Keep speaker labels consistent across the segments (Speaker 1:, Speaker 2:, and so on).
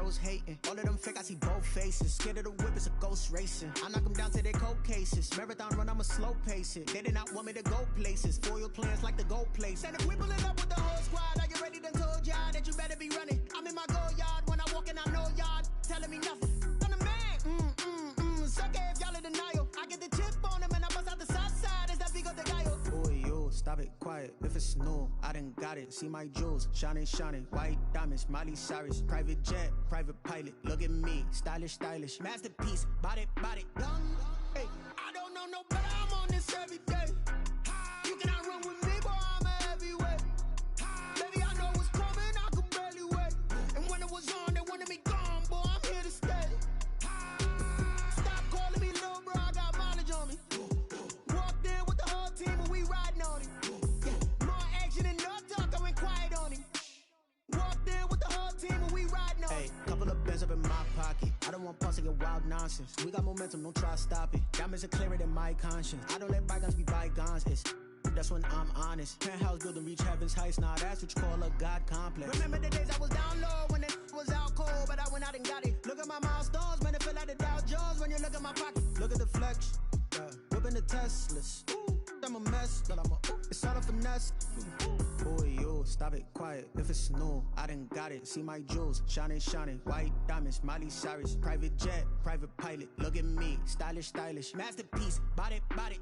Speaker 1: girls hating. All of them fake, I see both faces. Scared of the whip, it's a ghost racing. I knock them down to their cold cases. Marathon run, I'ma slow pace it. They did not want me to go places. Foil plans like the go place. And if we pulling up with the whole squad, are you ready? Done told y'all that you better be running. I'm in my go yard. When I walk in, I know y'all telling me nothing. I'm the man. Suck it if y'all in denial. I get the chip on them and I bust out the south side. It's that Vigo de Gallo. Boy, yo, stop it, quiet. If it's new, I done got it. See my jewels, shining, shining. White diamonds, Miley Cyrus. Private jet, private pilot. Look at me, stylish, stylish. Masterpiece, body, young. Hey, I don't know no better. I'm on this every day. You cannot run with me, boy. I'm a heavyweight. Baby, I know what's coming. I could barely wait. And when it was on, they wanted me gone, boy. I'm here to stay. Stop calling me little bro. I got mileage on me. Walked in with the whole team and we riding on it. Yeah, more action and no talk. I went quiet on him. Walked in with the whole team and we riding on it. Hey, couple of bands up in my pocket. I don't want pulse to get wild nonsense. We got momentum, don't try to stop it. Diamonds are clearer than my conscience. I don't let bygones be bygones. It's that's when I'm honest. Penthouse building reach heaven's heights. Nah, that's what you call a God complex. Remember the days I was down low when it was out cold, but I went out and got it. Look at my milestones, man, it feel like the Dow Jones when you look at my pocket. Look at the flex, whipping the Teslas. I'm a mess, but it's all a finesse. Boy, yo, stop it, quiet. If it's new, I done got it. See my jewels, shining, shining. White diamonds, Miley Cyrus. Private jet, private pilot. Look at me, stylish, stylish. Masterpiece, body,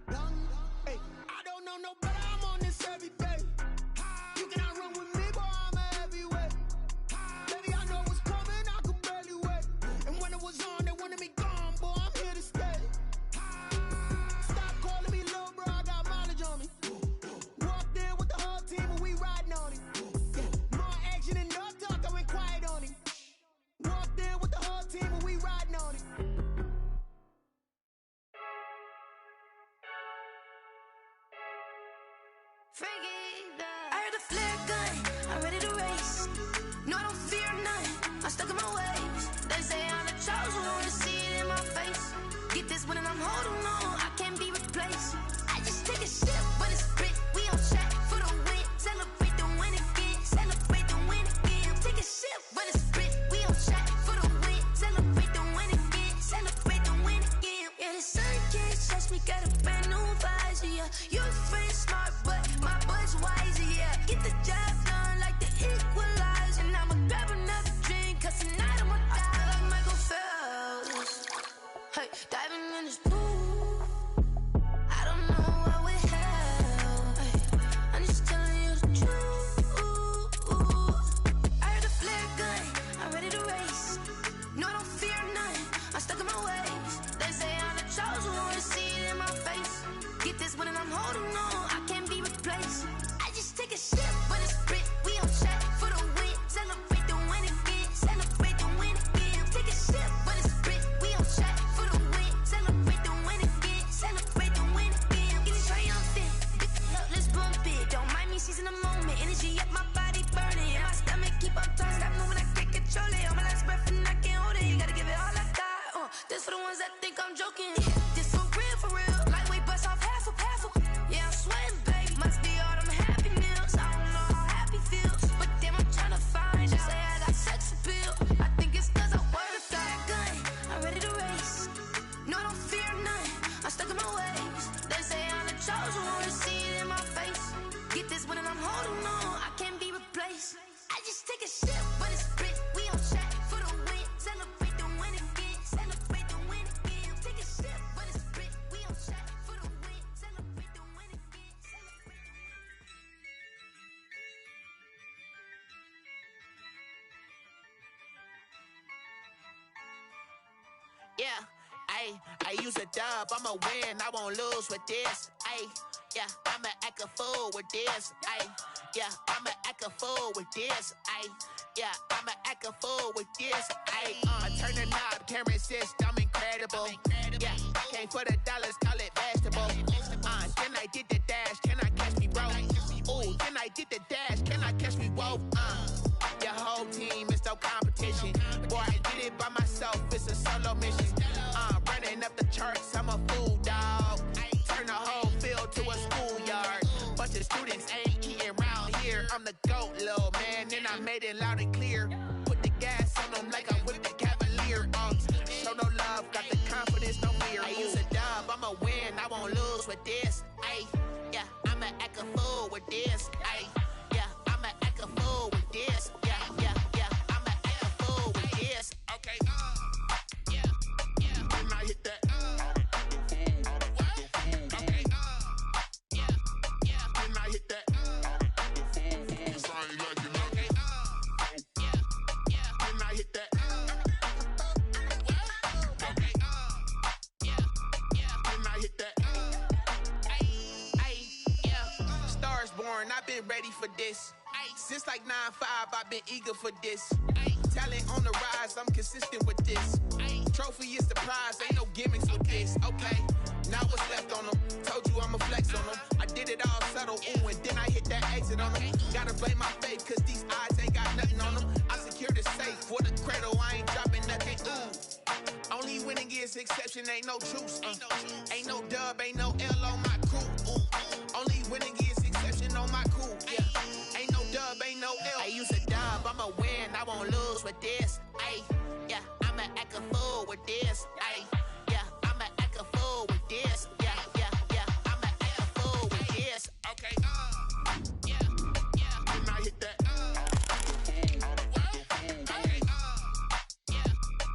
Speaker 1: young. Hey, I don't know no better. I'm on this every day. You cannot run with me, boy. I'm a heavyweight. Baby, I know what's coming. I could barely wait. And when it was on, they wanted me gone, boy. I'm here to stay. Stop calling me little bro. I got mileage on me. Walked in with the whole team and we riding on it. Yeah, more action and no talk. I went quiet on him. Walked in with the whole team and we riding on it.
Speaker 2: I heard a flare gun, I'm ready to race. No, I don't fear none, I'm stuck in my ways. They say I'm the chosen one, to see it in my face. Get this one and I'm holding on, I can't be replaced. I just take a sip when it's split, we on track for the win. Celebrate the win again, celebrate the win again. Take a sip when it's split, we on track for the win. Celebrate the win again, celebrate the win again. Yeah, the sun can't touch me, got a brand new visor, yeah. You're a friend smart, but my bud's wiser, yeah. Get the job done like the equalizer. And I'ma grab another drink, cause tonight I'ma die. I feel like Michael Phelps. Hey, diving in this pool. I don't know what we have. Hey, I'm just telling you the truth. I heard a flare gun, I'm ready to race. No, I don't fear none, I'm stuck in my ways. They say I'm the chosen one, to see it in my face. Get this one and I'm holding on, I can't be replaced. I just take a sip when it's split, we on track for the win. Celebrate the win again, celebrate the win again. Take a sip when it's split, we on track for the win. Celebrate the win again, celebrate the win again. Getting triumphant, look, let's bump it. Don't mind me seizing the moment, energy up my body burning. And my stomach keep on turning, stop moving, I can't control it. On my last breath and I can't hold it, you gotta give it all I got. This for the ones that think I'm joking. This for real. Lightweight bust off half a. Yeah, I'm sweating, baby. Must be all them happy meals. I don't know how happy feels, but damn, I'm trying to find out. Say I got sex appeal. I think it's cause I wear the flag gun. I'm ready to race. No, I don't fear none, I'm stuck in my ways. They say I'm the chosen one, to see it in my face. Get this one and I'm holding on, I can't be replaced. I just take a sip when it's split, we on track for the win. Celebrate the win again, celebrate the win again. Take a sip when it's split, we on track for the win. Celebrate the win again, celebrate the win.
Speaker 3: Yeah, I use a dub, I'ma win, I won't lose with this. Yeah, I'ma act a fool with this. Yeah, I'ma act a fool with this. Yeah, I'ma act a fool with this. I turn the knob, camera assist, I'm incredible. Yeah, came for the dollars, call it vegetable. Then I did the dash, can I catch me, bro? Ooh, then I did the dash, can I catch me, whoa? Your whole team is no competition. Boy, I did it by myself, it's a solo mission. Running up the charts, I'm a fool, dog. Turn the whole field to a schoolyard. Bunch of students ain't eating round here. I'm the GOAT, little man, and I made it loud and clear. Put the gas on them like I'm whipping been ready for this. Since like 9-5, I've been eager for this. Talent on the rise, I'm consistent with this. Trophy is the prize, ain't no gimmicks with this. Okay, now what's left on them? Told you I'ma flex on them. I did it all subtle, ooh, and then I hit that exit on them. Gotta blame my faith, cause these eyes ain't got nothing on them. I secured the safe for the cradle, I ain't dropping nothing, ooh. Only winning is exception, ain't no truce. Ain't no dub, ain't no L on my crew. Ooh. Only winning is exception on my crew. Yeah. Ain't no dub, ain't no L. I use a dub, I'ma win, I won't lose with this. Ay, yeah, I'ma act a fool with this. Ay, yeah, I'ma act a fool with this. Yeah, yeah, yeah, I'ma act a fool with this. Okay, yeah, yeah. Then I hit that. Okay, yeah,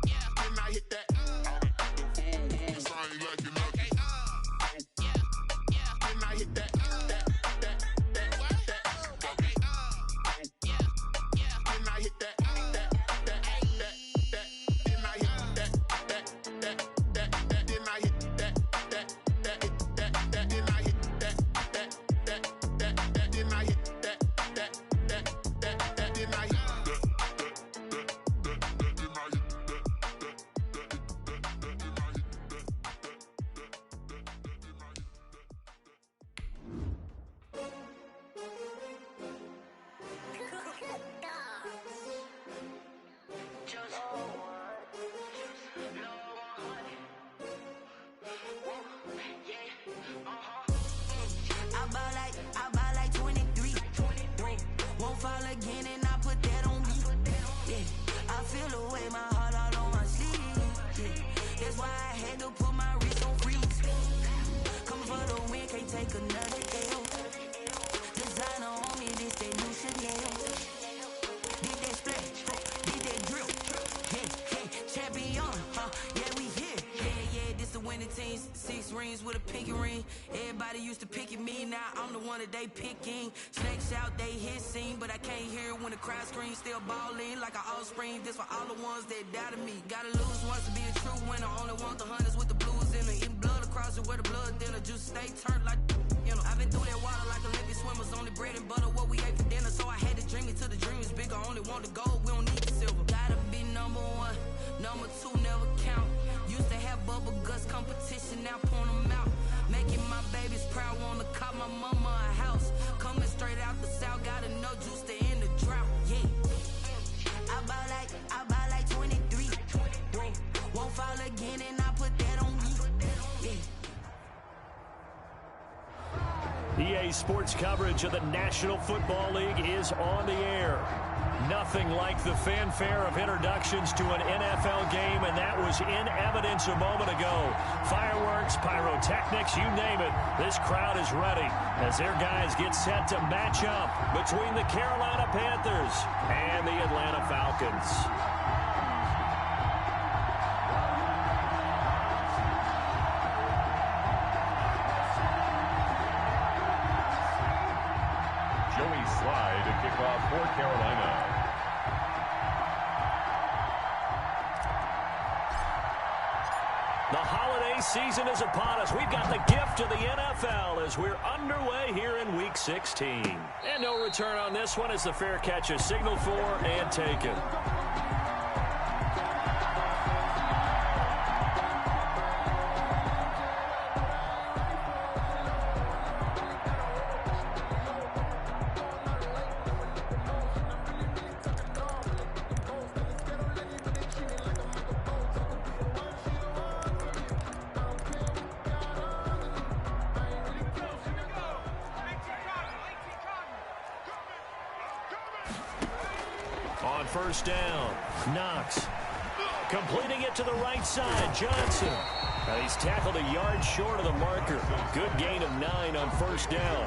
Speaker 3: yeah. Then I hit that.
Speaker 4: With a pinky ring, everybody used to pick at me. Now I'm the one that they picking. Snakes out, they hissing, but I can't hear it when the crowd screams. Still balling like an offspring. This for all the ones that doubted me. Gotta lose once to be a true winner. Only want the hunters with the blues in it. Eating blood across it where the blood dinner. Juice stay turned like, you know. I've been through that water like Olympic swimmers. Only bread and butter what we ate for dinner. So I had to dream it till the dream is bigger. Only want the gold, we don't need the silver. Gotta be number one, number two never count. Used to have bubble guts competition, now point them out. Making my babies proud, wanna cop my mama a house. Coming straight out the south, gotta know juice to end the drought, yeah. I buy like 23. Won't fall again and I put that on me, yeah.
Speaker 5: EA Sports coverage of the National Football League is on the air. Nothing like the fanfare of introductions to an NFL game, and that was in evidence a moment ago. Fireworks, pyrotechnics, you name it. This crowd is ready as their guys get set to match up between the Carolina Panthers and the Atlanta Falcons.
Speaker 6: Joey Slye to kick off for Carolina.
Speaker 5: The holiday season is upon us. We've got the gift of the NFL as we're underway here in Week 16. And no return on this one as the fair catch is signaled for and taken. On first down, Knox completing it to the right side. Johnson. And he's tackled a yard short of the marker. Good gain of 9 on first down.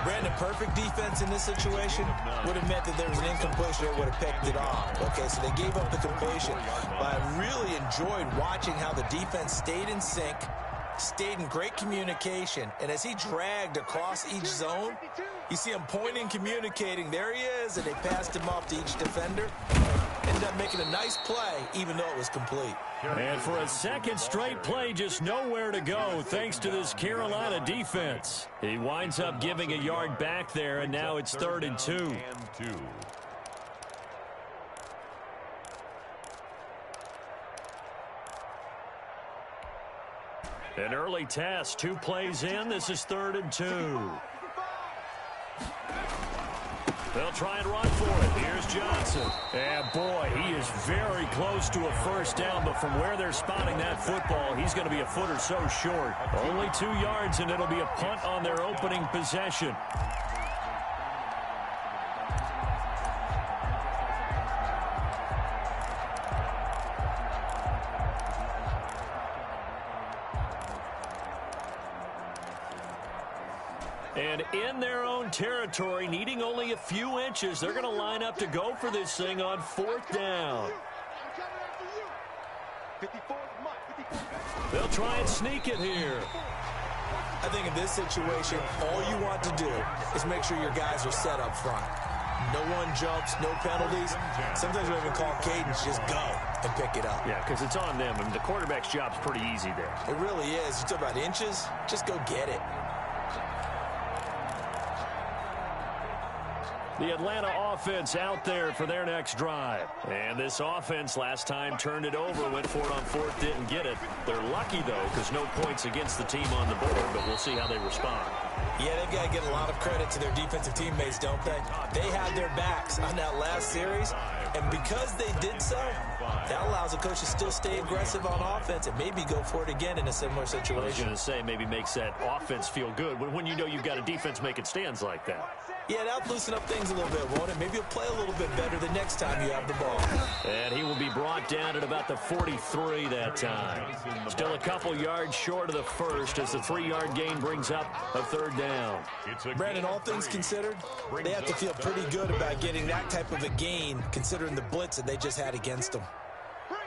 Speaker 7: Brandon, perfect defense in this situation would have meant that there was an incompletion that would have picked it off. Okay, so they gave up the completion. But I really enjoyed watching how the defense stayed in sync, stayed in great communication, and as he dragged across each zone, you see him pointing, communicating. There he is, and they passed him off to each defender. ended up making a nice play, even though it was complete.
Speaker 5: And for a second straight play, just nowhere to go thanks to this Carolina defense. He winds up giving a yard back there, and now it's 3rd and 2. An early test, 2 plays in. This is 3rd and 2. They'll try and run for it. Here's Johnson. And boy, he is very close to a first down, but from where they're spotting that football, he's going to be a foot or so short. Only 2 yards, and it'll be a punt on their opening possession. And in their own territory, needing only a few inches, they're going to line up to go for this thing on 4th down. They'll try and sneak it here.
Speaker 7: I think in this situation, all you want to do is make sure your guys are set up front. No one jumps, no penalties. Sometimes we even call cadence, just go and pick it up.
Speaker 5: Yeah, because it's on them, and the quarterback's job's pretty easy there.
Speaker 7: It really is. You talk about inches, just go get it.
Speaker 5: The Atlanta offense out there for their next drive. And this offense last time turned it over, went for it on 4th, didn't get it. They're lucky, though, because no points against the team on the board, but we'll see how they respond.
Speaker 7: Yeah, they've got to give a lot of credit to their defensive teammates, don't they? They had their backs on that last series, and because they did so, that allows the coach to still stay aggressive on offense and maybe go for it again in a similar situation.
Speaker 5: I was going to say, maybe makes that offense feel good when you know you've got a defense making stands like that.
Speaker 7: Yeah, that'll loosen up things a little bit, won't it? Maybe you'll play a little bit better the next time you have the ball.
Speaker 5: And he will be brought down at about the 43 that time. Still a couple yards short of the first as the 3-yard gain brings up a 3rd down.
Speaker 7: Brandon, all things considered, they have to feel pretty good about getting that type of a gain considering the blitz that they just had against them.
Speaker 8: Bring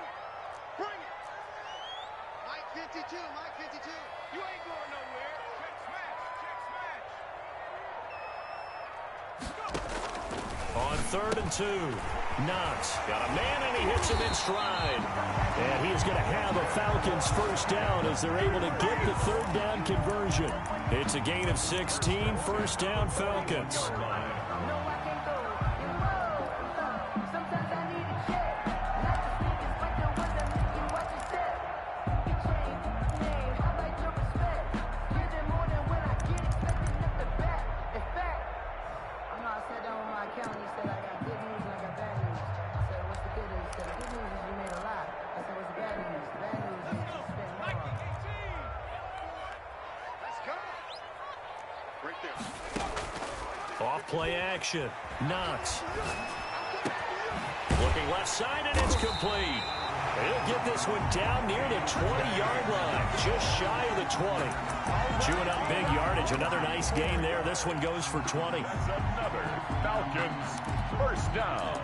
Speaker 8: it. Mike 52, Mike 52. You ain't going nowhere. Check smash.
Speaker 5: On 3rd and 2, Knox got a man and he hits him in stride. And he's going to have a Falcons first down as they're able to get the 3rd down conversion. It's a gain of 16, first down Falcons. Off play action. Knox. Looking left side, and it's complete. He'll get this one down near the 20-yard line, just shy of the 20. Chewing up big yardage. Another nice gain there. This one goes for 20.
Speaker 6: That's another Falcons first down.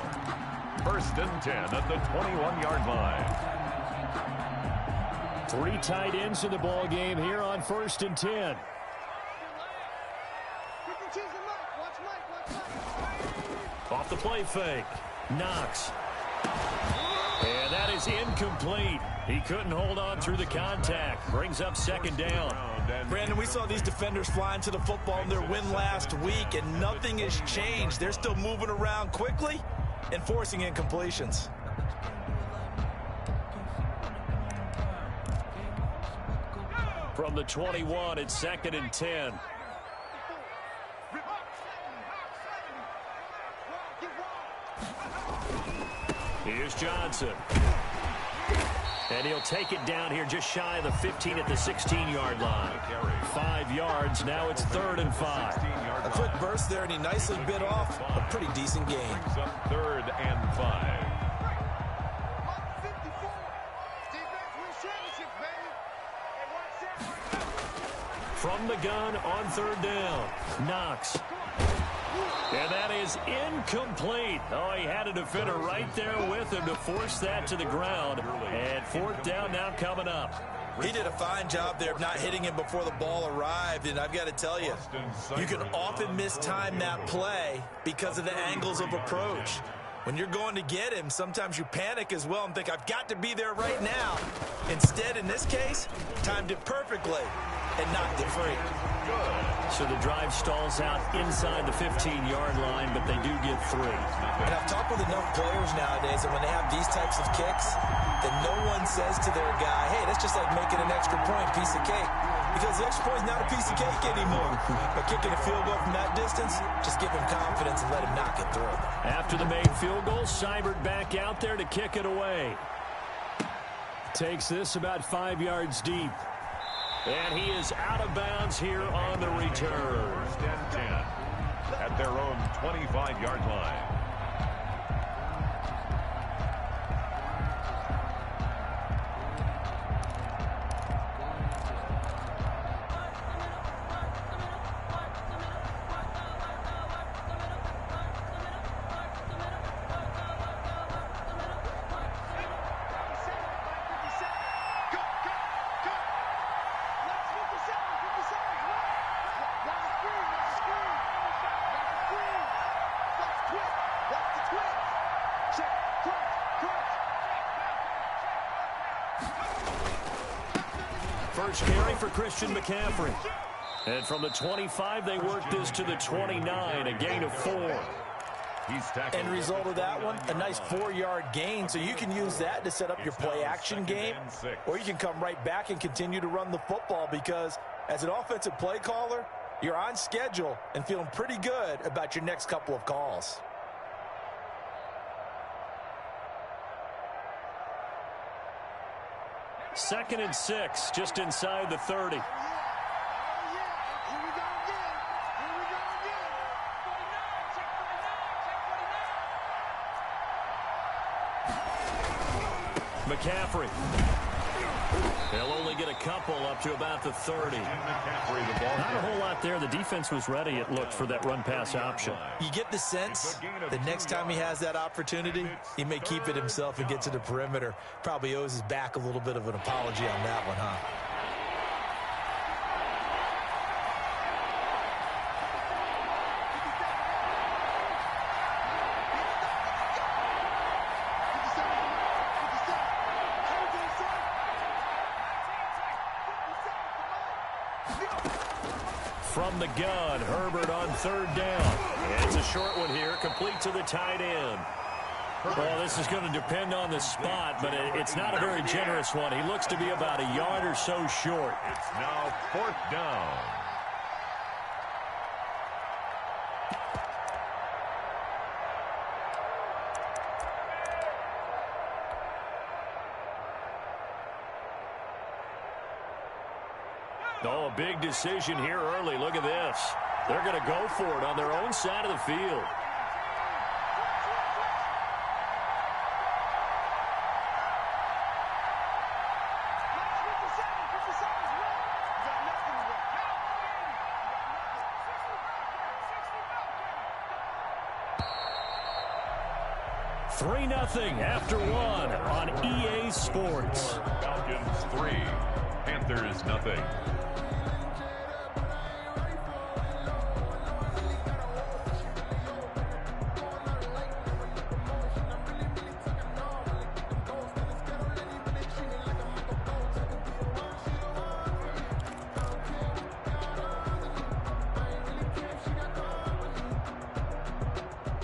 Speaker 6: 1st and 10 at the 21-yard line.
Speaker 5: 3 tight ends in the ball game here on 1st and 10. Off the play fake. Knox. And that is incomplete. He couldn't hold on through the contact. Brings up 2nd down.
Speaker 7: Brandon, we saw these defenders flying to the football in their win last week, and nothing has changed. They're still moving around quickly and forcing incompletions.
Speaker 5: From the 21, it's 2nd and 10. Here's Johnson. And he'll take it down here just shy of the 15 at the 16-yard line. 5 yards. Now it's 3rd and 5.
Speaker 7: A quick burst there, and he nicely bit off a pretty decent gain.
Speaker 6: 3rd and 5.
Speaker 5: From the gun on 3rd down. Knox. And that is incomplete. Oh, he had a defender right there with him to force that to the ground. And 4th down now coming up.
Speaker 7: He did a fine job there of not hitting him before the ball arrived. And I've got to tell you, you can often mistime that play because of the angles of approach. When you're going to get him, sometimes you panic as well and think, I've got to be there right now. Instead, in this case, timed it perfectly and knocked it free.
Speaker 5: So the drive stalls out inside the 15-yard line, but they do get 3.
Speaker 7: And I've talked with enough players nowadays that when they have these types of kicks, that no one says to their guy, hey, that's just like making an extra point, piece of cake. Because the extra point is not a piece of cake anymore. But kicking a field goal from that distance, just give him confidence and let him knock it through.
Speaker 5: After the made field goal, Seibert back out there to kick it away. Takes this about 5 yards deep. And he is out of bounds here on the return.
Speaker 6: First and 10 at their own 25-yard line.
Speaker 5: First carry for Christian McCaffrey. And from the 25, they work this to the 29, a gain of 4.
Speaker 7: End result of that one, a nice 4-yard gain. So you can use that to set up your play-action game, or you can come right back and continue to run the football because as an offensive play caller, you're on schedule and feeling pretty good about your next couple of calls.
Speaker 5: Second and 6, just inside the 30. McCaffrey. They'll only get a couple up to about the 30. Not a whole lot there. The defense was ready, it looked, for that run-pass option.
Speaker 7: You get the sense the next time he has that opportunity, he may keep it himself and get to the perimeter. Probably owes his back a little bit of an apology on that one, huh?
Speaker 5: From the gun, Herbert on third down. It's a short one here, complete to the tight end. Well, this is going to depend on the spot, but it's not a very generous one. He looks to be about a yard or so short.
Speaker 6: It's now 4th down.
Speaker 5: Oh, a big decision here early. Look at this. They're going to go for it on their own side of the field. Nothing after one on EA Sports.
Speaker 6: Falcons 3, Panthers nothing.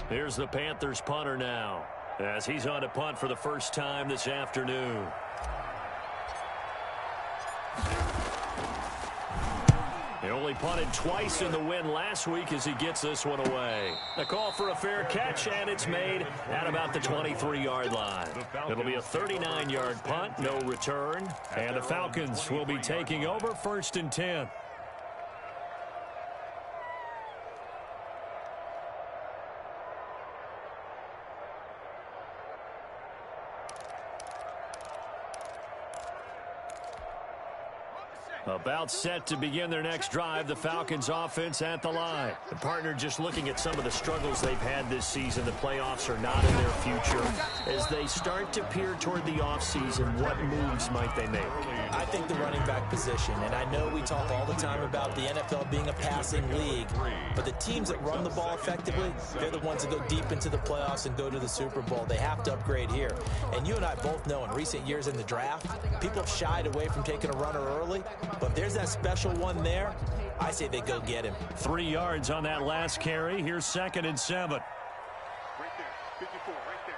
Speaker 5: Here's the Panthers punter now, as he's on to punt for the first time this afternoon. He only punted twice in the win last week as he gets this one away. A call for a fair catch, and it's made at about the 23-yard line. It'll be a 39-yard punt, no return, and the Falcons will be taking over 1st and 10. About set to begin their next drive, the Falcons offense at the line. The partner, just looking at some of the struggles they've had this season, the playoffs are not in their future. As they start to peer toward the offseason, what moves might they make?
Speaker 7: I think the running back position, and I know we talk all the time about the NFL being a passing league, but the teams that run the ball effectively, they're the ones that go deep into the playoffs and go to the Super Bowl. They have to upgrade here. And you and I both know in recent years in the draft, people have shied away from taking a runner early. But if there's that special one there, I say they go get him.
Speaker 5: 3 yards on that last carry. Here's 2nd and 7.
Speaker 8: Right there, 54, right there,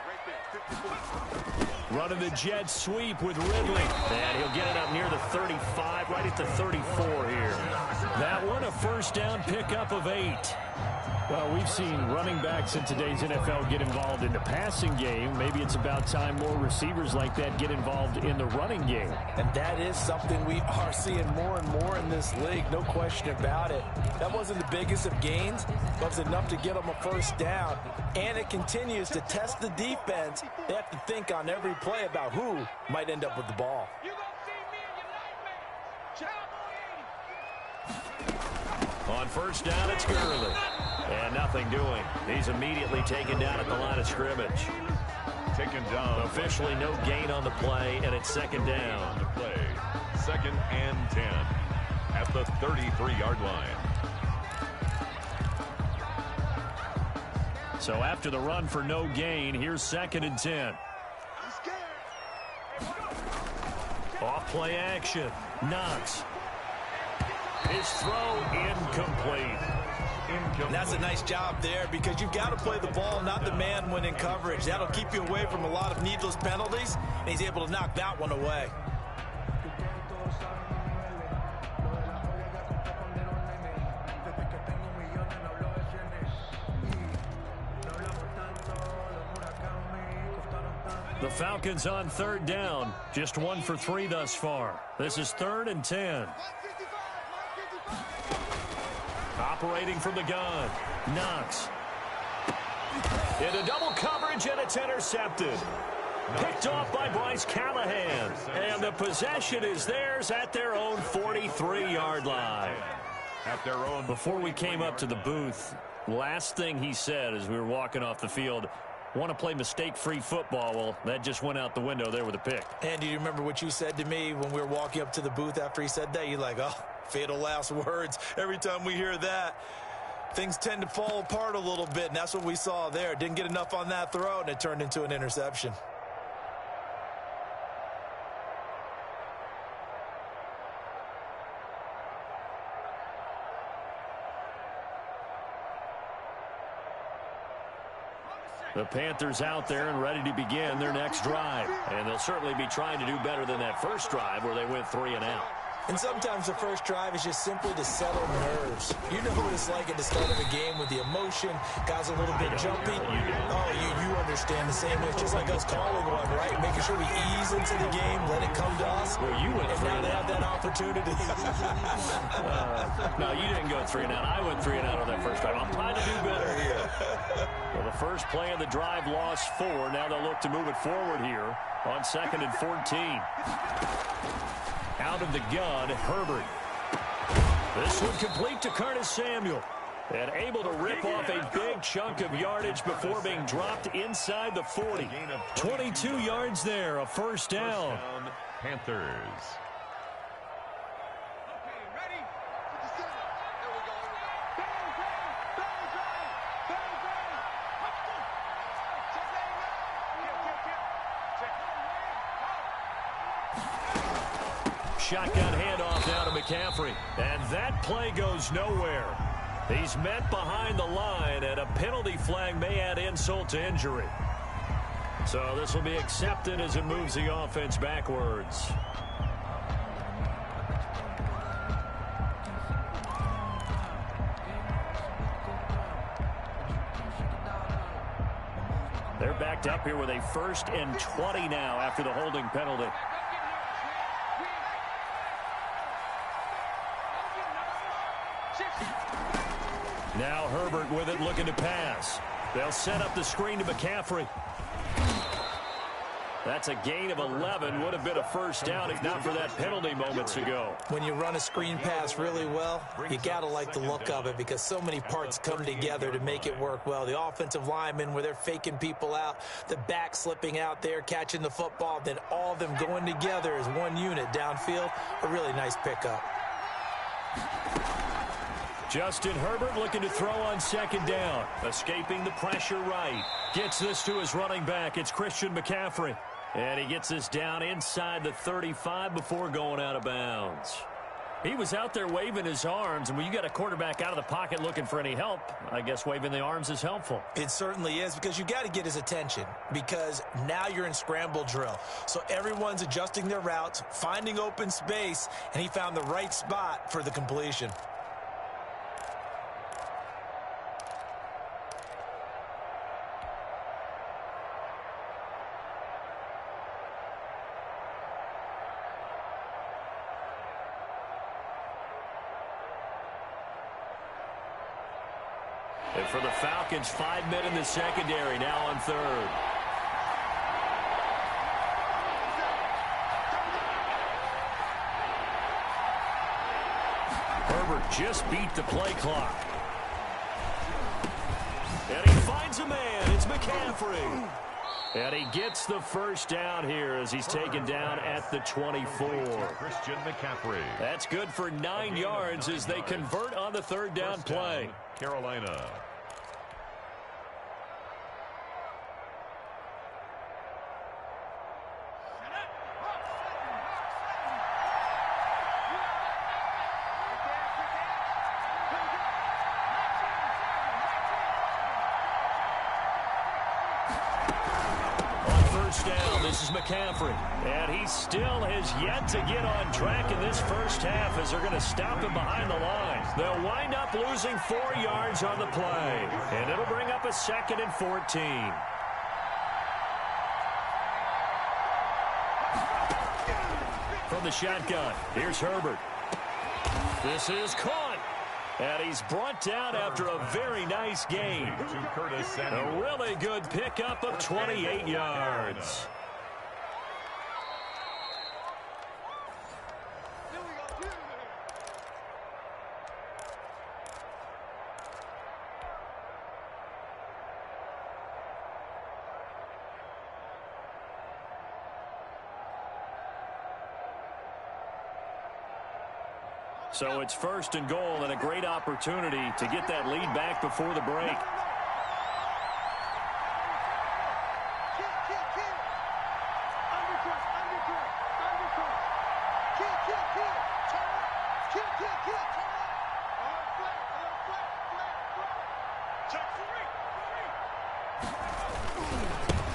Speaker 8: 54.
Speaker 5: Running the jet sweep with Ridley. And he'll get it up near the 35, right at the 34 here. That one a first down pickup of 8. Well, we've seen running backs in today's NFL get involved in the passing game. Maybe it's about time more receivers like that get involved in the running game.
Speaker 7: And that is something we are seeing more and more in this league, no question about it. That wasn't the biggest of gains, but it was enough to get them a first down. And it continues to test the defense. They have to think on every play about who might end up with the ball.
Speaker 5: On first down, it's Gurley. And nothing doing. He's immediately taken down at the line of scrimmage.
Speaker 6: Taken down.
Speaker 5: Officially no gain on the play, and it's 2nd down.
Speaker 6: On the play. 2nd and 10 at the 33-yard line.
Speaker 5: So after the run for no gain, here's 2nd and 10. Off play action. Knox. His throw incomplete.
Speaker 7: And that's a nice job there because you've got to play the ball, not the man when in coverage. That'll keep you away from a lot of needless penalties, and he's able to knock that one away.
Speaker 5: The Falcons on 3rd down. Just 1 for 3 thus far. This is 3rd and 10. Operating from the gun. Knox. Into double coverage, and it's intercepted. Picked off by Bryce Callahan. And the possession is theirs at their own 43-yard line.
Speaker 6: At their own.
Speaker 5: Before we came up to the booth, last thing he said as we were walking off the field, want to play mistake-free football. Well, that just went out the window there with a pick.
Speaker 7: And do you remember what you said to me when we were walking up to the booth after he said that? You're like, oh, fatal last words. Every time we hear that, things tend to fall apart a little bit, and that's what we saw there. Didn't get enough on that throw, and it turned into an interception.
Speaker 5: The Panthers out there and ready to begin their next drive. And they'll certainly be trying to do better than that first drive where they went 3 and out.
Speaker 7: And sometimes the first drive is just simply to settle nerves. You know what it's like at the start of a game with the emotion, guys a little bit jumpy. Oh, you understand the same way. It's just like us calling one, right? Making sure we ease into the game, let it come to us.
Speaker 5: Well, you went 3
Speaker 7: and now
Speaker 5: and
Speaker 7: they
Speaker 5: out.
Speaker 7: have that opportunity.
Speaker 5: No, you didn't go 3 and out. I went 3 and out on that first drive. I'm trying to do better here. Well, the first play of the drive lost 4. Now they'll look to move it forward here on 2nd and 14. Out of the gun, Herbert. This one complete to Curtis Samuel. And able to rip off a big chunk of yardage before being dropped inside the 40. 22 yards there, a first down.
Speaker 6: Panthers.
Speaker 5: Shotgun handoff now to McCaffrey. And that play goes nowhere. He's met behind the line, and a penalty flag may add insult to injury. So this will be accepted as it moves the offense backwards. They're backed up here with a 1st and 20 now after the holding penalty. Now Herbert with it, looking to pass. They'll set up the screen to McCaffrey. That's a gain of 11. Would have been a first down if not for that penalty moments ago.
Speaker 7: When you run a screen pass really well, you got to like the look of it because so many parts come together to make it work well. The offensive linemen, where they're faking people out, the back slipping out there, catching the football, then all of them going together as one unit downfield. A really nice pickup.
Speaker 5: Justin Herbert looking to throw on second down. Escaping the pressure right. Gets this to his running back. It's Christian McCaffrey. And he gets this down inside the 35 before going out of bounds. He was out there waving his arms, and when you got a quarterback out of the pocket looking for any help, I guess waving the arms is helpful.
Speaker 7: It certainly is, because you got to get his attention, because now you're in scramble drill. So everyone's adjusting their routes, finding open space, and he found the right spot for the completion.
Speaker 5: And for the Falcons, 5 men in the secondary, now on third. Herbert just beat the play clock. And he finds a man. It's McCaffrey. And he gets the first down here as he's taken down at the 24.
Speaker 6: Christian McCaffrey.
Speaker 5: That's good for 9 yards as they convert on the third down play.
Speaker 6: Carolina.
Speaker 5: Down. This is McCaffrey. And he still has yet to get on track in this first half as they're going to stop him behind the line. They'll wind up losing 4 yards on the play. And it'll bring up a 2nd and 14. From the shotgun, here's Herbert. This is caught. And he's brought down after a very nice gain. A really good pickup of 28 yards. So it's 1st and goal and a great opportunity to get that lead back before the break.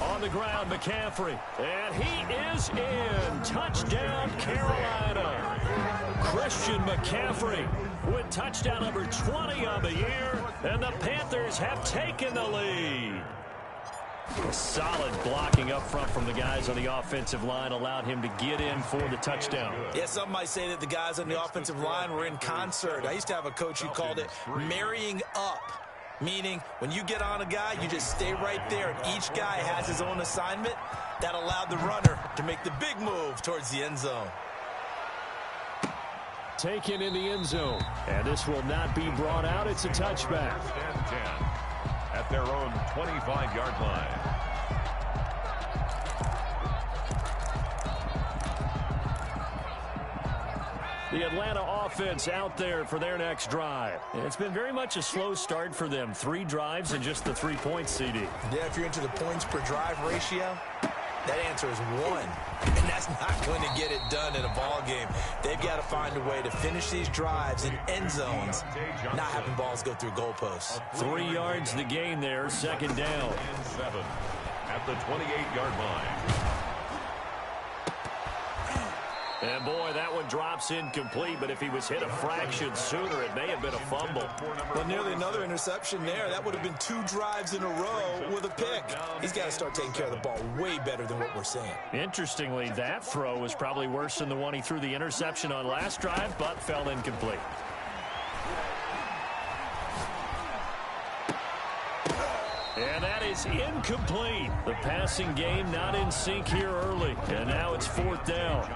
Speaker 5: On the ground, McCaffrey. And he is in. Touchdown, Carolina. Christian McCaffrey with touchdown number 20 on the year. And the Panthers have taken the lead. Solid blocking up front from the guys on the offensive line allowed him to get in for the touchdown.
Speaker 7: Yeah, some might say that the guys on the offensive line were in concert. I used to have a coach who called it marrying up. Meaning, when you get on a guy, you just stay right there, and each guy has his own assignment. That allowed the runner to make the big move towards the end zone.
Speaker 5: Taken in the end zone, and this will not be brought out. It's a touchback.
Speaker 6: 10 at their own 25-yard line.
Speaker 5: The Atlanta offense out there for their next drive. It's been very much a slow start for them. 3 drives and just the 3 points, CD.
Speaker 7: Yeah, if you're into the points per drive ratio, that answer is 1. And that's not going to get it done in a ball game. They've got to find a way to finish these drives in end zones, not having balls go through goalposts.
Speaker 5: 3 yards the gain there, 2nd down.
Speaker 6: 7 at the 28-yard line.
Speaker 5: And boy, that one drops incomplete, but if he was hit a fraction sooner, it may have been a fumble.
Speaker 7: Well, nearly another interception there. That would have been 2 drives in a row with a pick. He's got to start taking care of the ball way better than what we're seeing.
Speaker 5: Interestingly, that throw was probably worse than the one he threw the interception on last drive, but fell incomplete. And that is incomplete. The passing game not in sync here early, and now it's 4th down.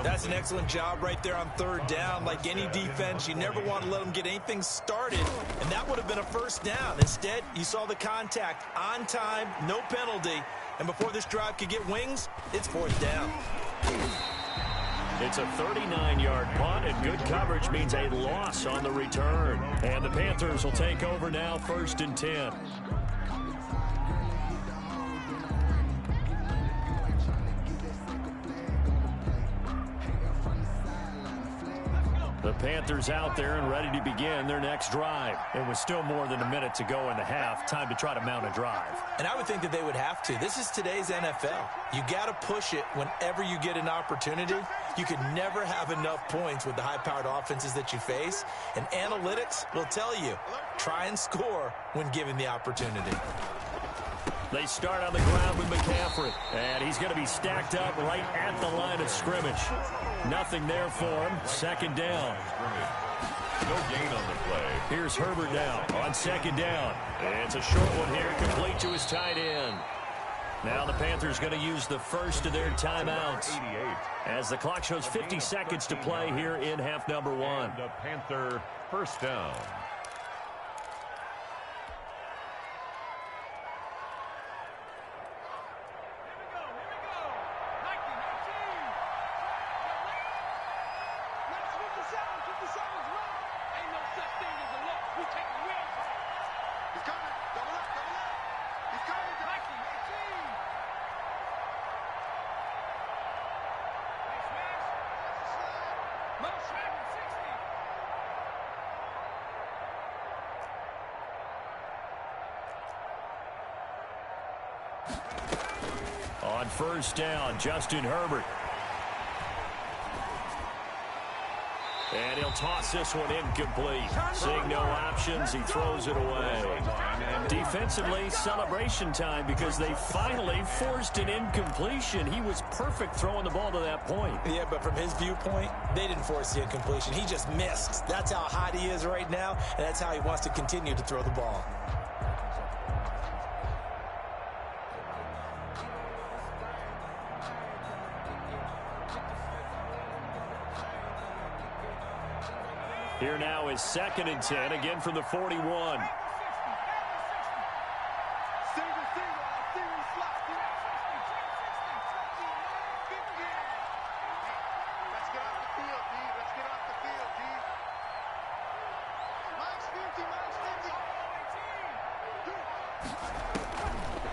Speaker 7: That's an excellent job right there on 3rd down. Like any defense, you never want to let them get anything started, and that would have been a 1st down. Instead, you saw the contact on time, no penalty, and before this drive could get wings, it's 4th down.
Speaker 5: It's a 39-yard punt, and good coverage means a loss on the return. And the Panthers will take over now, 1st and 10. The Panthers out there and ready to begin their next drive. It was still more than a minute to go in the half. Time to try to mount a drive.
Speaker 7: And I would think that they would have to. This is today's NFL. You got to push it whenever you get an opportunity. You can never have enough points with the high-powered offenses that you face. And analytics will tell you, try and score when given the opportunity.
Speaker 5: They start on the ground with McCaffrey, and he's going to be stacked up right at the line of scrimmage. Nothing there for him. 2nd down.
Speaker 6: No gain on the play.
Speaker 5: Here's Herbert now on 2nd down. It's a short one here, complete to his tight end. Now the Panthers going to use the first of their timeouts as the clock shows 50 seconds to play here in half number 1.
Speaker 6: The Panther 1st down.
Speaker 5: On 1st down, Justin Herbert. And he'll toss this one incomplete. Seeing no options, he throws it away. Defensively, celebration time because they finally forced an incompletion. He was perfect throwing the ball to that point.
Speaker 7: Yeah, but from his viewpoint, they didn't force the incompletion. He just missed. That's how hot he is right now, and that's how he wants to continue to throw the ball.
Speaker 5: Here now is 2nd and 10, again from the 41.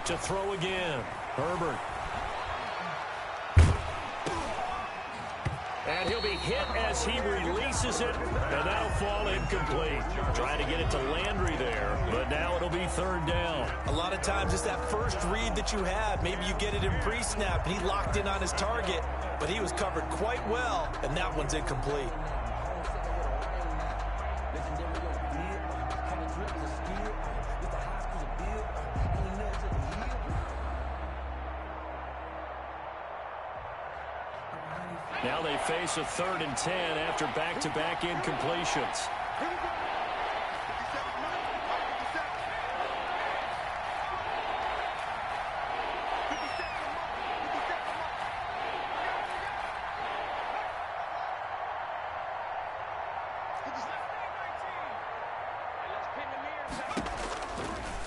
Speaker 5: To throw again, Herbert. And he'll be hit as he releases it, and that'll fall incomplete. Trying to get it to Landry there, but now it'll be 3rd down.
Speaker 7: A lot of times it's that first read that you have. Maybe you get it in pre-snap, and he locked in on his target, but he was covered quite well, and that one's incomplete.
Speaker 5: Now they face a 3rd and 10 after back-to-back incompletions.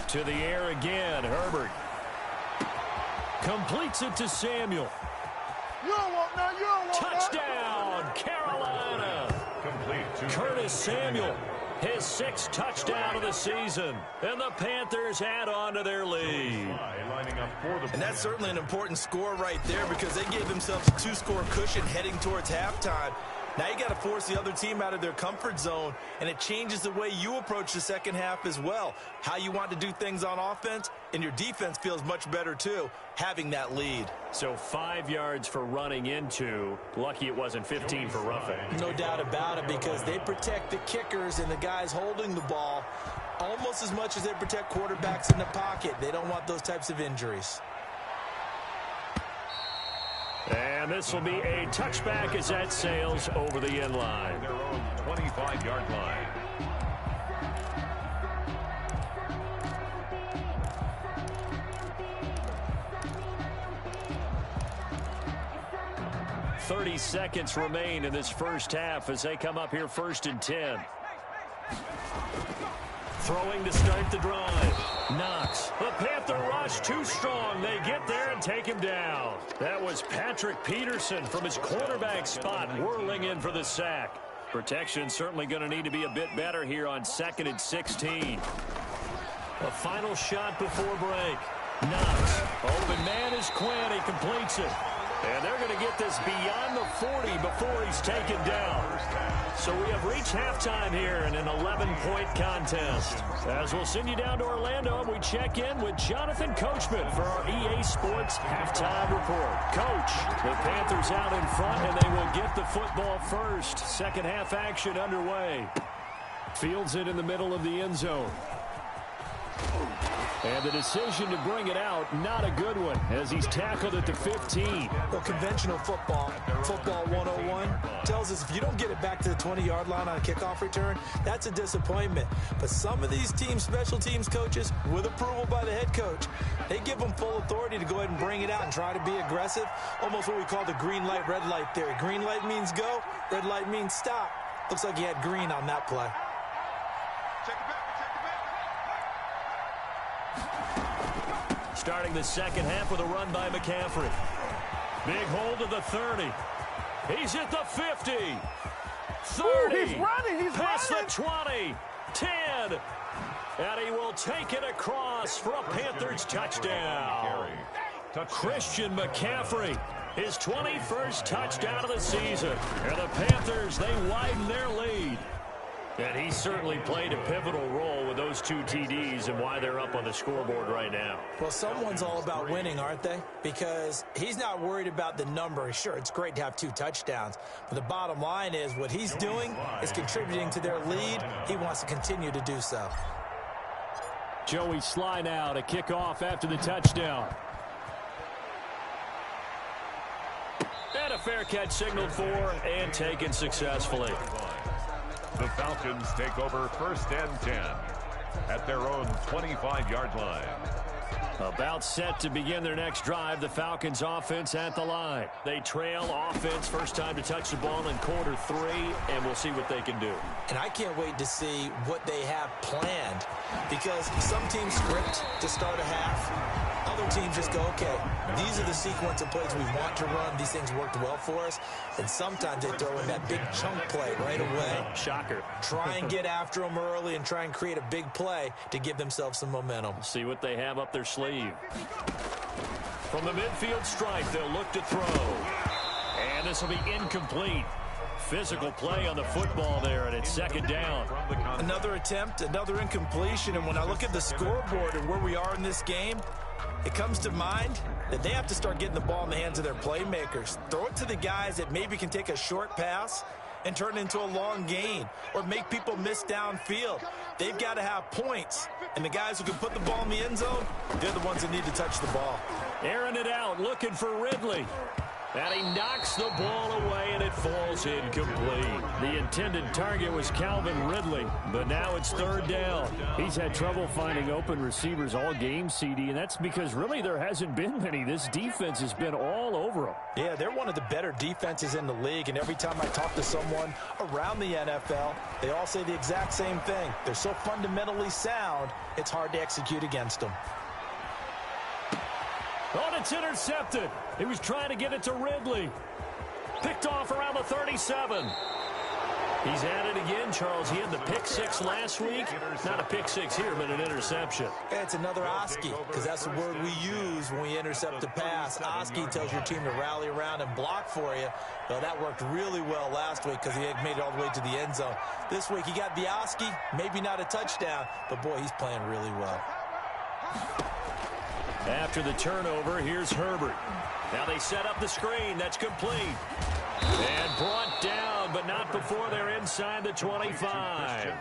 Speaker 5: To the air again, Herbert. Completes it to Samuel. Touchdown, Carolina. Curtis Samuel, his 6th touchdown of the season. And the Panthers add on to their lead.
Speaker 7: And that's certainly an important score right there because they gave themselves a 2-score cushion heading towards halftime. Now you got to force the other team out of their comfort zone, and it changes the way you approach the second half as well. How you want to do things on offense, and your defense feels much better too, having that lead.
Speaker 5: So 5 yards for running into. Lucky it wasn't 15 for roughing.
Speaker 7: No doubt about it, because they protect the kickers and the guys holding the ball almost as much as they protect quarterbacks in the pocket. They don't want those types of injuries.
Speaker 5: And this will be a touchback as that sails over the end line.
Speaker 6: Their own 25-yard line.
Speaker 5: 30 seconds remain in this first half as they come up here 1st and 10. Throwing to start the drive. Knox. The Panther rush too strong. They get there and take him down. That was Patrick Peterson from his quarterback spot whirling in for the sack. Protection certainly going to need to be a bit better here on 2nd and 16. A final shot before break. Knox. Open man is Quinn. He completes it. And they're going to get this beyond the 40 before he's taken down. So we have reached halftime here in an 11-point contest. As we'll send you down to Orlando, and we check in with Jonathan Coachman for our EA Sports Halftime Report. Coach, the Panthers out in front, and they will get the football first. Second half action underway. Fields it in the middle of the end zone. And the decision to bring it out, not a good one, as he's tackled at the 15.
Speaker 7: Well, conventional football 101, tells us if you don't get it back to the 20-yard line on a kickoff return, that's a disappointment. But some of these team special teams coaches, with approval by the head coach, they give them full authority to go ahead and bring it out and try to be aggressive, almost what we call the green light, red light theory. Green light means go, red light means stop. Looks like he had green on that play.
Speaker 5: Starting the second half with a run by McCaffrey. Big hold to the 30. He's at the 50. 30.
Speaker 9: Ooh, he's running.
Speaker 5: Past the 20. 10. And he will take it across for a Panthers touchdown. Christian McCaffrey, his 21st touchdown of the season. And the Panthers, they widen their lead. And he certainly played a pivotal role with those 2 TDs and why they're up on the scoreboard right now.
Speaker 7: Well, someone's all about winning, aren't they? Because he's not worried about the number. Sure, it's great to have 2 touchdowns. But the bottom line is what he's doing is contributing to their lead. He wants to continue to do so.
Speaker 5: Joey Sly now to kick off after the touchdown. And a fair catch signaled for and taken successfully.
Speaker 6: The Falcons take over 1st and 10 at their own 25-yard line.
Speaker 5: About set to begin their next drive, the Falcons offense at the line. They trail offense, first time to touch the ball in quarter 3, and we'll see what they can do.
Speaker 7: And I can't wait to see what they have planned, because some teams script to start a half. Other teams just go, okay, these are the sequence of plays we want to run. These things worked well for us. And sometimes they throw in that big chunk play right away.
Speaker 5: Shocker.
Speaker 7: Try and get after them early and try and create a big play to give themselves some momentum.
Speaker 5: See what they have up their sleeve. From the midfield stripe, they'll look to throw. And this will be incomplete. Physical play on the football there, and it's 2nd down.
Speaker 7: Another attempt, another incompletion. And when I look at the scoreboard and where we are in this game, it comes to mind that they have to start getting the ball in the hands of their playmakers. Throw it to the guys that maybe can take a short pass and turn it into a long gain or make people miss downfield. They've got to have points. And the guys who can put the ball in the end zone, they're the ones that need to touch the ball.
Speaker 5: Airing it out, looking for Ridley. And he knocks the ball away, and it falls incomplete. The intended target was Calvin Ridley, but now it's 3rd down. He's had trouble finding open receivers all game, CD, and that's because really there hasn't been many. This defense has been all over them.
Speaker 7: Yeah, they're one of the better defenses in the league, and every time I talk to someone around the NFL, they all say the exact same thing. They're so fundamentally sound, it's hard to execute against them.
Speaker 5: Oh, it's intercepted. He was trying to get it to Ridley. Picked off around the 37. He's at it again, Charles. He had the pick 6 last week. Not a pick 6 here, but an interception.
Speaker 7: Yeah, it's another Oski, because that's the word we use when we intercept a pass. Oski tells your team to rally around and block for you. Well, that worked really well last week because he had made it all the way to the end zone. This week he got the Oski, maybe not a touchdown, but boy, he's playing really well.
Speaker 5: After the turnover, here's Herbert. Now they set up the screen. That's complete. And brought down, but not before they're inside the 25.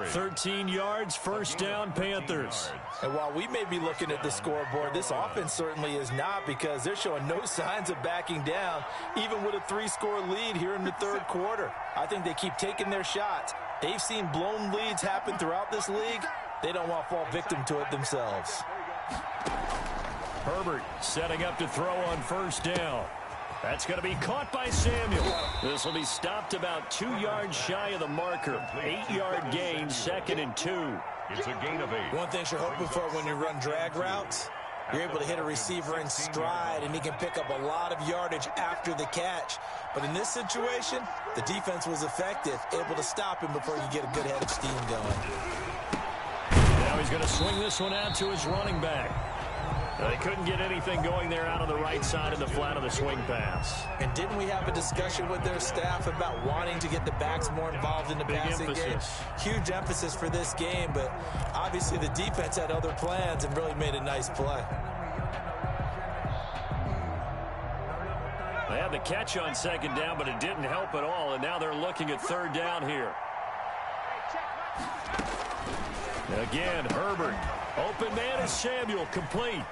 Speaker 5: 13 yards, 1st down, Panthers.
Speaker 7: And while we may be looking at the scoreboard, this offense certainly is not, because they're showing no signs of backing down, even with a 3-score lead here in the 3rd quarter. I think they keep taking their shots. They've seen blown leads happen throughout this league. They don't want to fall victim to it themselves.
Speaker 5: Herbert setting up to throw on 1st down. That's going to be caught by Samuel. This will be stopped about 2 yards shy of the marker. 8-yard gain, 2nd and 2.
Speaker 6: It's a gain of 8.
Speaker 7: One thing you're hoping for when you run drag routes, you're able to hit a receiver in stride, and he can pick up a lot of yardage after the catch. But in this situation, the defense was effective, able to stop him before you get a good head of steam going.
Speaker 5: Now he's going to swing this one out to his running back. They couldn't get anything going there out on the right side of the flat of the swing pass.
Speaker 7: And didn't we have a discussion with their staff about wanting to get the backs more involved in the passing game? Huge emphasis for this game, but obviously the defense had other plans and really made a nice play.
Speaker 5: They had the catch on 2nd down, but it didn't help at all, and now they're looking at 3rd down here. Again, Herbert. Open man is Samuel, complete.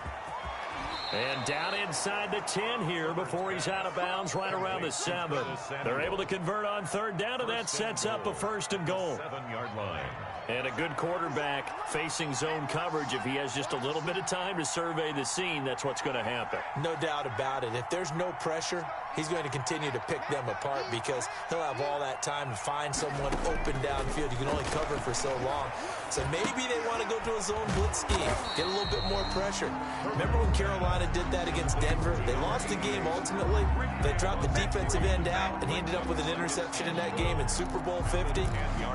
Speaker 5: And down inside the 10 here before he's out of bounds right around the 7. They're able to convert on 3rd down, and that sets up a 1st and goal.
Speaker 6: 7-yard line.
Speaker 5: And a good quarterback facing zone coverage. If he has just a little bit of time to survey the scene, that's what's going to happen.
Speaker 7: No doubt about it. If there's no pressure, he's going to continue to pick them apart because he'll have all that time to find someone open downfield. You can only cover for so long. So maybe they want to go to a zone blitz scheme, get a little bit more pressure. Remember when Carolina did that against Denver? They lost the game ultimately. They dropped the defensive end out, and he ended up with an interception in that game in Super Bowl 50.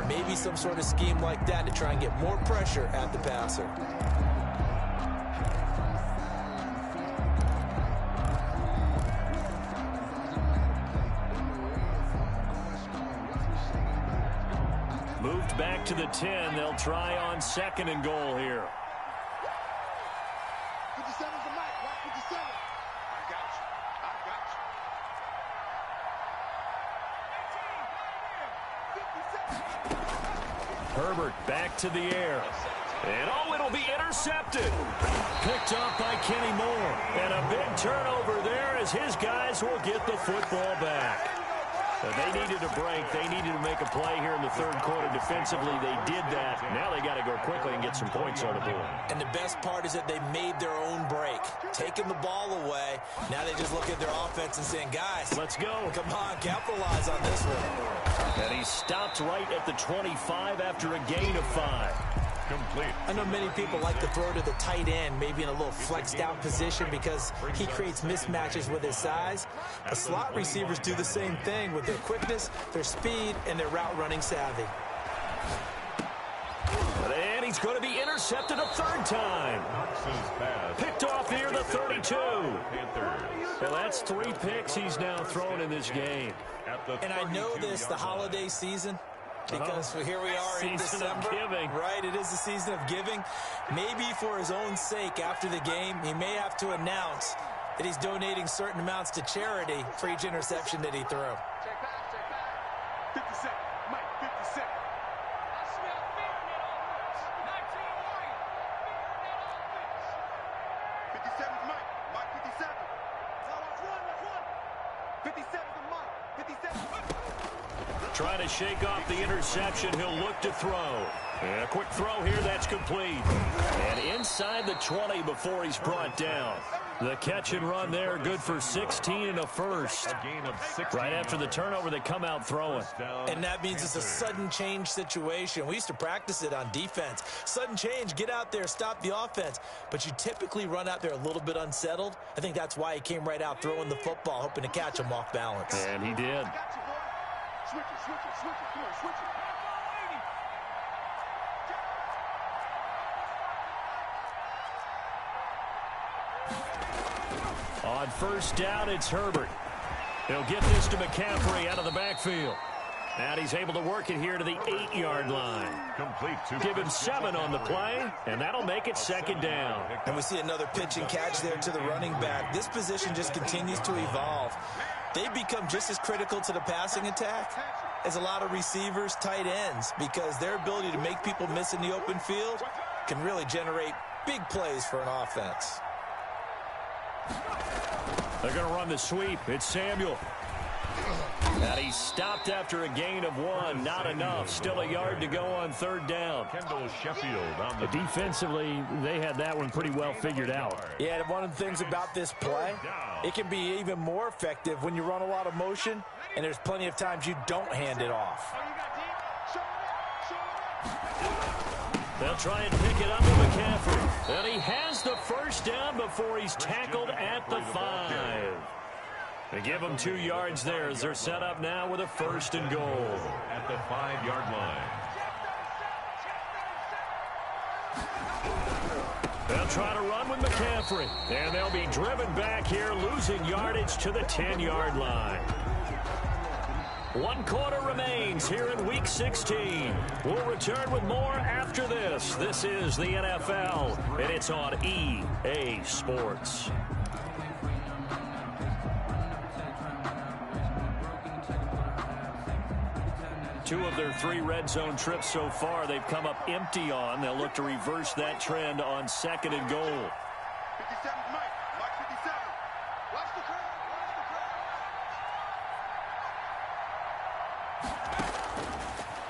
Speaker 7: Maybe some sort of scheme like that to try and get more pressure at the passer.
Speaker 5: Moved back to the 10. They'll try on 2nd and goal here.
Speaker 8: 57's the mic. Watch 57. I got you. I got you.
Speaker 5: Herbert back to the air. And oh, it'll be intercepted. Picked off by Kenny Moore. And a big turnover there as his guys will get the football back. They needed a break. They needed to make a play here in the 3rd quarter defensively. They did that. Now they got to go quickly and get some points on the board.
Speaker 7: And the best part is that they made their own break, taking the ball away. Now they just look at their offense and saying, guys,
Speaker 5: let's go.
Speaker 7: Come on, capitalize on this one.
Speaker 5: And he stopped right at the 25 after a gain of 5.
Speaker 6: Complete.
Speaker 7: I know many people like to throw to the tight end, maybe in a little flexed out position because he creates mismatches with his size. The slot receivers do the same thing with their quickness, their speed, and their route running savvy.
Speaker 5: And he's going to be intercepted a 3rd time. Picked off near the 32. Well, that's 3 picks he's now thrown in this game.
Speaker 7: And I know this, the holiday season, because here we are in December, right? It is the season of giving. Maybe for his own sake after the game, he may have to announce that he's donating certain amounts to charity for each interception that he threw.
Speaker 8: Check back. 57. Mike, 57. I smell fear in that offense. 19 Warriors. Fear in that offense. 57's Mike. Mike, 57. Watch one. 57's the Mike. 57.
Speaker 5: Trying to shake off the interception. He'll look to throw. And a quick throw here. That's complete. And inside the 20 before he's brought down. The catch and run there, good for 16 and a 1st. Right after the turnover, they come out throwing.
Speaker 7: And that means it's a sudden change situation. We used to practice it on defense. Sudden change, get out there, stop the offense. But you typically run out there a little bit unsettled. I think that's why he came right out throwing the football, hoping to catch him off balance.
Speaker 5: And he did.
Speaker 8: Switch it. Come on, switch it.
Speaker 5: On 1st down, it's Herbert. He'll get this to McCaffrey out of the backfield. And he's able to work it here to the 8-yard line.
Speaker 6: Complete.
Speaker 5: Give him 7 on the play, and that'll make it 2nd down.
Speaker 7: And we see another pitch and catch there to the running back. This position just continues to evolve. They become just as critical to the passing attack as a lot of receivers, tight ends, because their ability to make people miss in the open field can really generate big plays for an offense.
Speaker 5: They're going to run the sweep. It's Samuel. And he stopped after a gain of 1. Not enough. Still a yard to go on third down.
Speaker 6: Kendall Sheffield on the
Speaker 5: Defensively, they had that one pretty well figured out.
Speaker 7: Yeah, and one of the things about this play, it can be even more effective when you run a lot of motion, and there's plenty of times you don't hand it off.
Speaker 5: They'll try and pick it up with McCaffrey. And he has the first down before he's tackled at the 5. They give him 2 yards there as they're set up now with a 1st and goal.
Speaker 6: at the 5-yard line.
Speaker 5: They'll try to run with McCaffrey. And they'll be driven back here, losing yardage to the 10-yard line. 1 quarter remains here in Week 16. We'll return with more after this. This is the NFL, and it's on EA Sports. Two of their 3 red zone trips so far, they've come up empty on. They'll look to reverse that trend on 2nd and goal.
Speaker 8: 57, Mike. Mark 57. Watch the curve.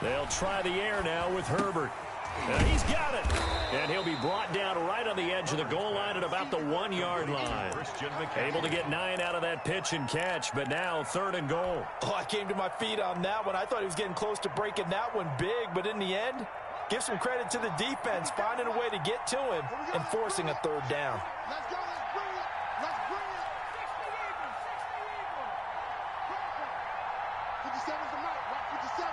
Speaker 5: They'll try the air now with Herbert. And he's got it. And he'll be brought down right on the edge of the goal line at about the 1-yard line. Able to get 9 out of that pitch and catch, but now 3rd and goal.
Speaker 7: Oh, I came to my feet on that one. I thought he was getting close to breaking that one big, but in the end, give some credit to the defense, finding a way to get to him and forcing a 3rd down.
Speaker 8: Let's go. Let's bring it. Let's bring it. 57's the Mike. Mark 57.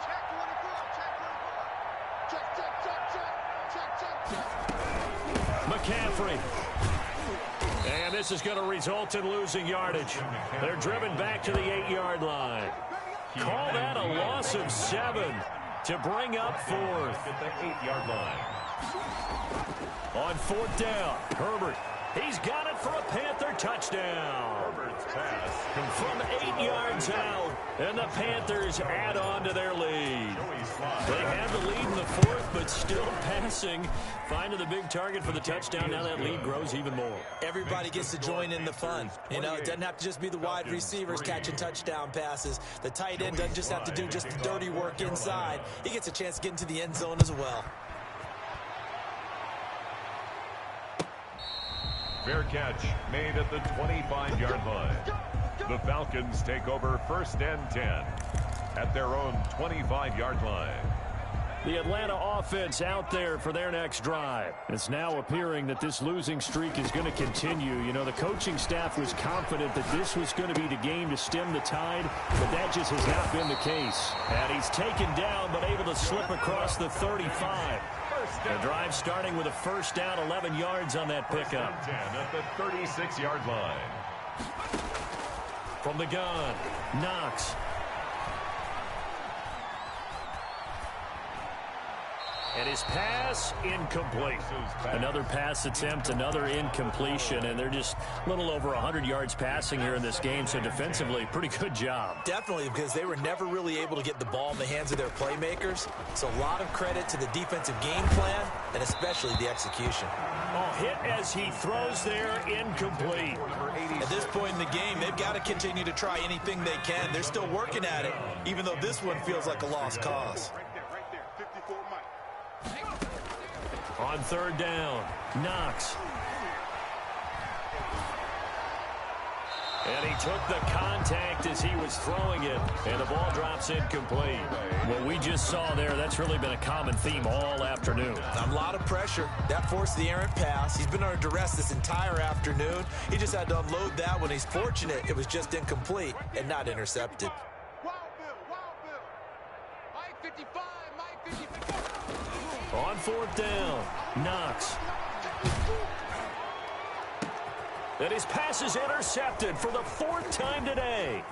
Speaker 8: Check 24. Check 24. Check.
Speaker 5: McCaffrey. And this is going to result in losing yardage. They're driven back to the 8-yard line. Call that a loss of 7 to bring up 4th.
Speaker 6: At the 8-yard line.
Speaker 5: On 4th down, Herbert. He's got it for a Panther touchdown.
Speaker 6: Herbert's pass.
Speaker 5: From 8 yards out, and the Panthers add on to their lead. They have the lead in the 4th, but still passing. Finding the big target for the touchdown. Now that lead grows even more.
Speaker 7: Everybody gets to join in the fun. You know, it doesn't have to just be the wide receivers catching touchdown passes. The tight end doesn't just have to do just the dirty work inside. He gets a chance to get into the end zone as well.
Speaker 6: Fair catch made at the 25-yard line. The Falcons take over 1st and 10 at their own 25-yard line.
Speaker 5: The Atlanta offense out there for their next drive. It's now appearing that this losing streak is going to continue. You know, the coaching staff was confident that this was going to be the game to stem the tide, but that just has not been the case. And he's taken down, but able to slip across the 35. The drive starting with a 1st down, 11 yards on that pickup.
Speaker 6: 10 at the 36-yard line.
Speaker 5: From the gun, Knox. And his pass incomplete. Another pass attempt, another incompletion, and they're just a little over 100 yards passing here in this game, so defensively, pretty good job.
Speaker 7: Definitely, because they were never really able to get the ball in the hands of their playmakers. So a lot of credit to the defensive game plan and especially the execution.
Speaker 5: Oh, hit as he throws there, incomplete.
Speaker 7: At this point in the game, they've got to continue to try anything they can. They're still working at it, even though this one feels like a lost cause.
Speaker 8: Right there. 54 Mike.
Speaker 5: On 3rd down, Knox. And he took the contact as he was throwing it, and the ball drops incomplete. What we just saw there, that's really been a common theme all afternoon.
Speaker 7: A lot of pressure. That forced the errant pass. He's been under duress this entire afternoon. He just had to unload that one. He's fortunate it was just incomplete and not intercepted.
Speaker 8: Wild Bill. Mike 55, Mike 55.
Speaker 5: On 4th down, Knox. And his pass is intercepted for the 4th time today.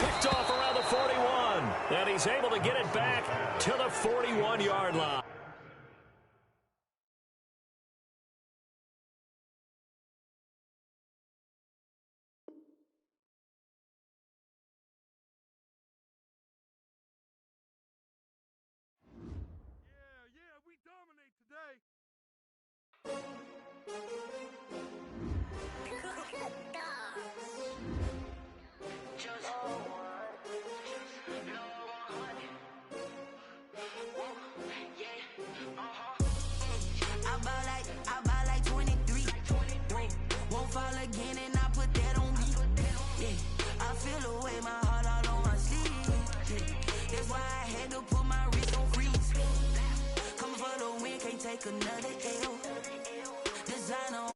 Speaker 5: Picked off around the 41. And he's able to get it back to the 41-yard line.
Speaker 8: Yeah, we dominate today.
Speaker 4: feel away, my heart all on my sleeve. That's why I had to put my wrist on freeze. Coming for the win, can't take another L. Designer